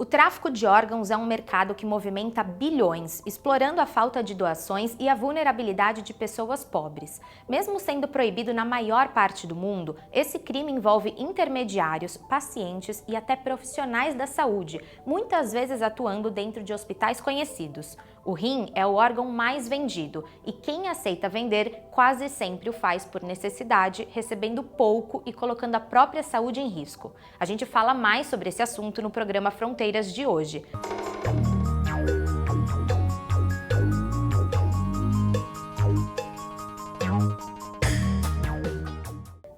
O tráfico de órgãos é um mercado que movimenta bilhões, explorando a falta de doações e a vulnerabilidade de pessoas pobres. Mesmo sendo proibido na maior parte do mundo, esse crime envolve intermediários, pacientes e até profissionais da saúde, muitas vezes atuando dentro de hospitais conhecidos. O rim é o órgão mais vendido e quem aceita vender quase sempre o faz por necessidade, recebendo pouco e colocando a própria saúde em risco. A gente fala mais sobre esse assunto no programa Fronteiras de hoje.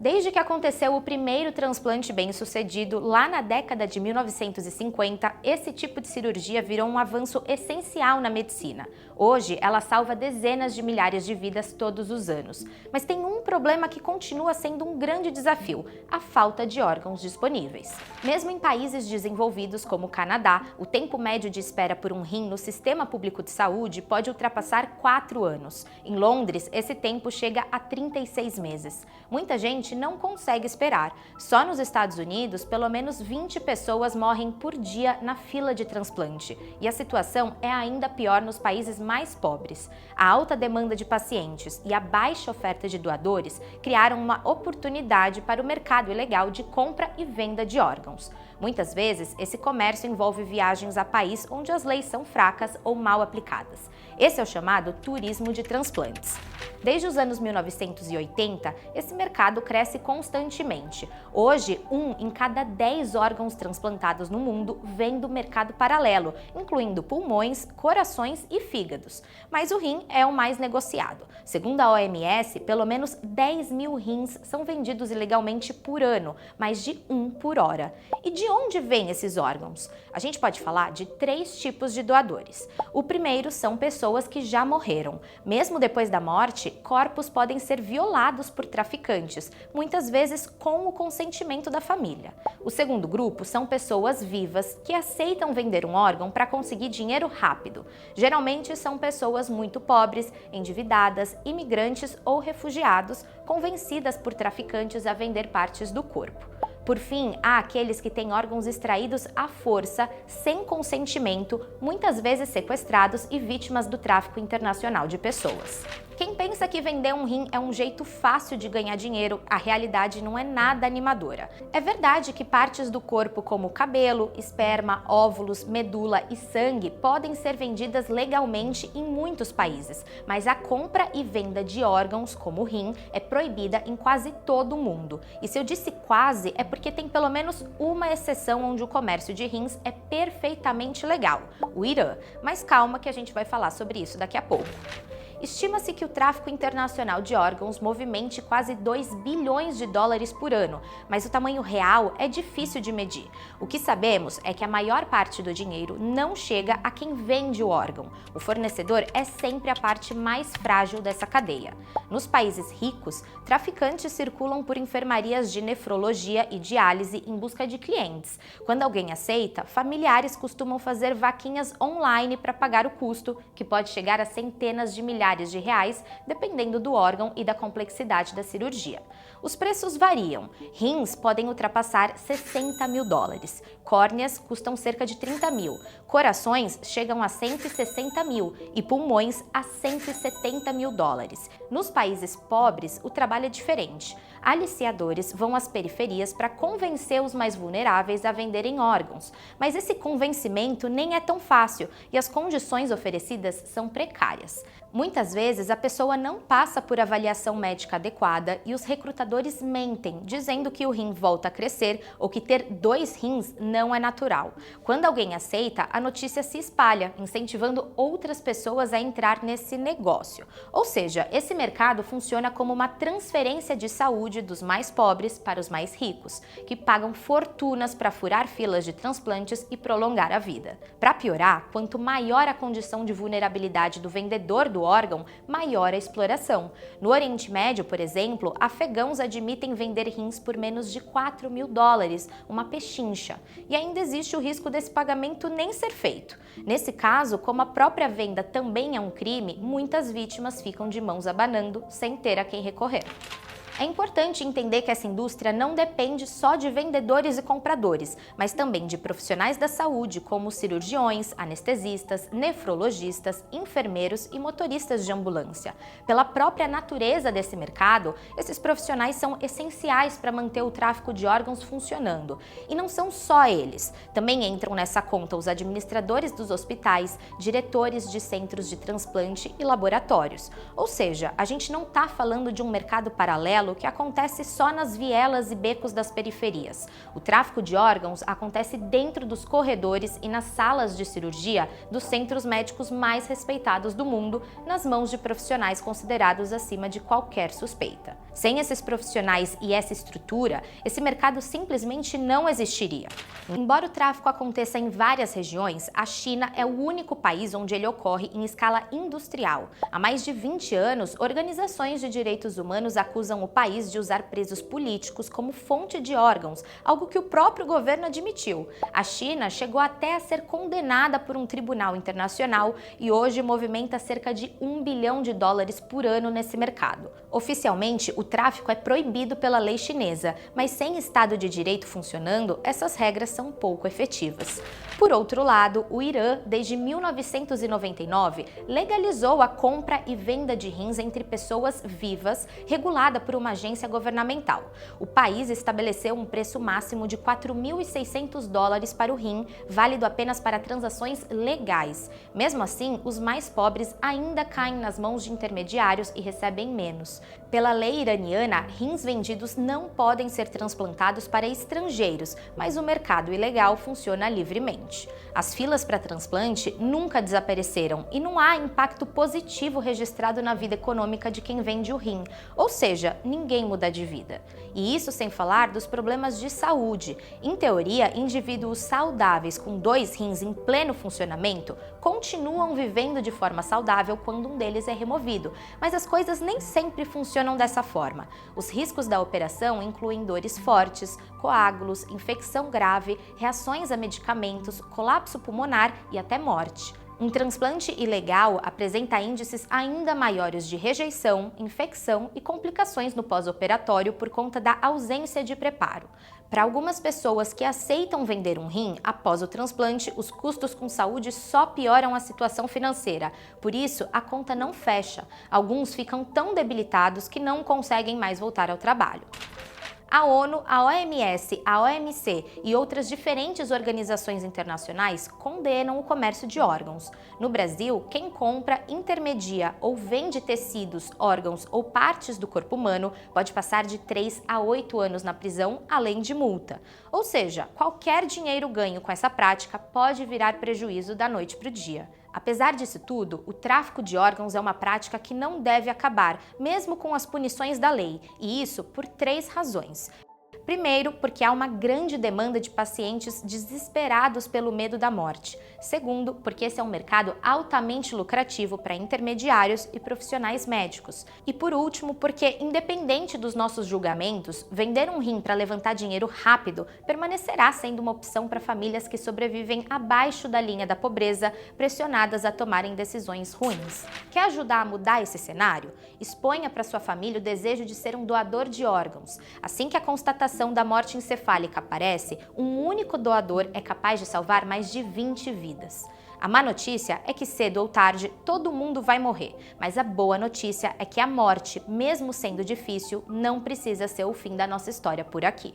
Desde que aconteceu o primeiro transplante bem-sucedido, lá na década de 1950, esse tipo de cirurgia virou um avanço essencial na medicina. Hoje, ela salva dezenas de milhares de vidas todos os anos. Mas tem um problema que continua sendo um grande desafio: a falta de órgãos disponíveis. Mesmo em países desenvolvidos como o Canadá, o tempo médio de espera por um rim no sistema público de saúde pode ultrapassar 4 anos. Em Londres, esse tempo chega a 36 meses. Muita gente não consegue esperar. Só nos Estados Unidos, pelo menos 20 pessoas morrem por dia na fila de transplante. E a situação é ainda pior nos países mais pobres. A alta demanda de pacientes e a baixa oferta de doadores criaram uma oportunidade para o mercado ilegal de compra e venda de órgãos. Muitas vezes, esse comércio envolve viagens a país onde as leis são fracas ou mal aplicadas. Esse é o chamado turismo de transplantes. Desde os anos 1980, esse mercado cresce constantemente. Hoje, 1 em cada 10 órgãos transplantados no mundo vem do mercado paralelo, incluindo pulmões, corações e fígados. Mas o rim é o mais negociado. Segundo a OMS, pelo menos 10 mil rins são vendidos ilegalmente por ano, mais de 1 por hora. E de onde vêm esses órgãos? A gente pode falar de 3 tipos de doadores. O primeiro são pessoas que já morreram. Mesmo depois da morte, corpos podem ser violados por traficantes, muitas vezes com o consentimento da família. O segundo grupo são pessoas vivas que aceitam vender um órgão para conseguir dinheiro rápido. Geralmente são pessoas muito pobres, endividadas, imigrantes ou refugiados, convencidas por traficantes a vender partes do corpo. Por fim, há aqueles que têm órgãos extraídos à força, sem consentimento, muitas vezes sequestrados e vítimas do tráfico internacional de pessoas. Quem pensa que vender um rim é um jeito fácil de ganhar dinheiro, a realidade não é nada animadora. É verdade que partes do corpo como cabelo, esperma, óvulos, medula e sangue podem ser vendidas legalmente em muitos países, mas a compra e venda de órgãos, como o rim, é proibida em quase todo o mundo. E se eu disse quase, é porque tem pelo menos uma exceção onde o comércio de rins é perfeitamente legal: o Irã. Mas calma que a gente vai falar sobre isso daqui a pouco. Estima-se que o tráfico internacional de órgãos movimente quase 2 bilhões de dólares por ano, mas o tamanho real é difícil de medir. O que sabemos é que a maior parte do dinheiro não chega a quem vende o órgão. O fornecedor é sempre a parte mais frágil dessa cadeia. Nos países ricos, traficantes circulam por enfermarias de nefrologia e diálise em busca de clientes. Quando alguém aceita, familiares costumam fazer vaquinhas online para pagar o custo, que pode chegar a centenas de milhares de reais, dependendo do órgão e da complexidade da cirurgia. Os preços variam. Rins podem ultrapassar 60 mil dólares. Córneas custam cerca de 30 mil. Corações chegam a 160 mil e pulmões a 170 mil dólares. Nos países pobres, o trabalho é diferente. Aliciadores vão às periferias para convencer os mais vulneráveis a venderem órgãos. Mas esse convencimento nem é tão fácil e as condições oferecidas são precárias. Muitas vezes a pessoa não passa por avaliação médica adequada e os recrutadores mentem, dizendo que o rim volta a crescer ou que ter 2 rins não é natural. Quando alguém aceita, a notícia se espalha, incentivando outras pessoas a entrar nesse negócio. Ou seja, esse mercado funciona como uma transferência de saúde dos mais pobres para os mais ricos, que pagam fortunas para furar filas de transplantes e prolongar a vida. Para piorar, quanto maior a condição de vulnerabilidade do vendedor do órgão, maior a exploração. No Oriente Médio, por exemplo, afegãos admitem vender rins por menos de 4 mil dólares, uma pechincha. E ainda existe o risco desse pagamento nem ser feito. Nesse caso, como a própria venda também é um crime, muitas vítimas ficam de mãos abanando, sem ter a quem recorrer. É importante entender que essa indústria não depende só de vendedores e compradores, mas também de profissionais da saúde, como cirurgiões, anestesistas, nefrologistas, enfermeiros e motoristas de ambulância. Pela própria natureza desse mercado, esses profissionais são essenciais para manter o tráfico de órgãos funcionando. E não são só eles. Também entram nessa conta os administradores dos hospitais, diretores de centros de transplante e laboratórios. Ou seja, a gente não está falando de um mercado paralelo que acontece só nas vielas e becos das periferias. O tráfico de órgãos acontece dentro dos corredores e nas salas de cirurgia dos centros médicos mais respeitados do mundo, nas mãos de profissionais considerados acima de qualquer suspeita. Sem esses profissionais e essa estrutura, esse mercado simplesmente não existiria. Embora o tráfico aconteça em várias regiões, a China é o único país onde ele ocorre em escala industrial. Há mais de 20 anos, organizações de direitos humanos acusam o país de usar presos políticos como fonte de órgãos, algo que o próprio governo admitiu. A China chegou até a ser condenada por um tribunal internacional e hoje movimenta cerca de US$ 1 bilhão por ano nesse mercado. Oficialmente, o tráfico é proibido pela lei chinesa, mas sem Estado de Direito funcionando, essas regras são pouco efetivas. Por outro lado, o Irã, desde 1999, legalizou a compra e venda de rins entre pessoas vivas, regulada por uma agência governamental. O país estabeleceu um preço máximo de US$ 4.600 para o rim, válido apenas para transações legais. Mesmo assim, os mais pobres ainda caem nas mãos de intermediários e recebem menos. Pela lei iraniana, rins vendidos não podem ser transplantados para estrangeiros, mas o mercado ilegal funciona livremente. As filas para transplante nunca desapareceram e não há impacto positivo registrado na vida econômica de quem vende o rim, ou seja, ninguém muda de vida. E isso sem falar dos problemas de saúde. Em teoria, indivíduos saudáveis com 2 rins em pleno funcionamento continuam vivendo de forma saudável quando um deles é removido, mas as coisas nem sempre funcionam dessa forma. Os riscos da operação incluem dores fortes, coágulos, infecção grave, reações a medicamentos, colapso pulmonar e até morte. Um transplante ilegal apresenta índices ainda maiores de rejeição, infecção e complicações no pós-operatório por conta da ausência de preparo. Para algumas pessoas que aceitam vender um rim, após o transplante, os custos com saúde só pioram a situação financeira. Por isso, a conta não fecha. Alguns ficam tão debilitados que não conseguem mais voltar ao trabalho. A ONU, a OMS, a OMC e outras diferentes organizações internacionais condenam o comércio de órgãos. No Brasil, quem compra, intermedia ou vende tecidos, órgãos ou partes do corpo humano pode passar de 3 a 8 anos na prisão, além de multa. Ou seja, qualquer dinheiro ganho com essa prática pode virar prejuízo da noite para o dia. Apesar disso tudo, o tráfico de órgãos é uma prática que não deve acabar, mesmo com as punições da lei, e isso por 3 razões. Primeiro, porque há uma grande demanda de pacientes desesperados pelo medo da morte. Segundo, porque esse é um mercado altamente lucrativo para intermediários e profissionais médicos. E por último, porque, independente dos nossos julgamentos, vender um rim para levantar dinheiro rápido permanecerá sendo uma opção para famílias que sobrevivem abaixo da linha da pobreza, pressionadas a tomarem decisões ruins. Quer ajudar a mudar esse cenário? Exponha para sua família o desejo de ser um doador de órgãos. Assim que a constatação da morte encefálica aparece, um único doador é capaz de salvar mais de 20 vidas. A má notícia é que cedo ou tarde todo mundo vai morrer, mas a boa notícia é que a morte, mesmo sendo difícil, não precisa ser o fim da nossa história por aqui.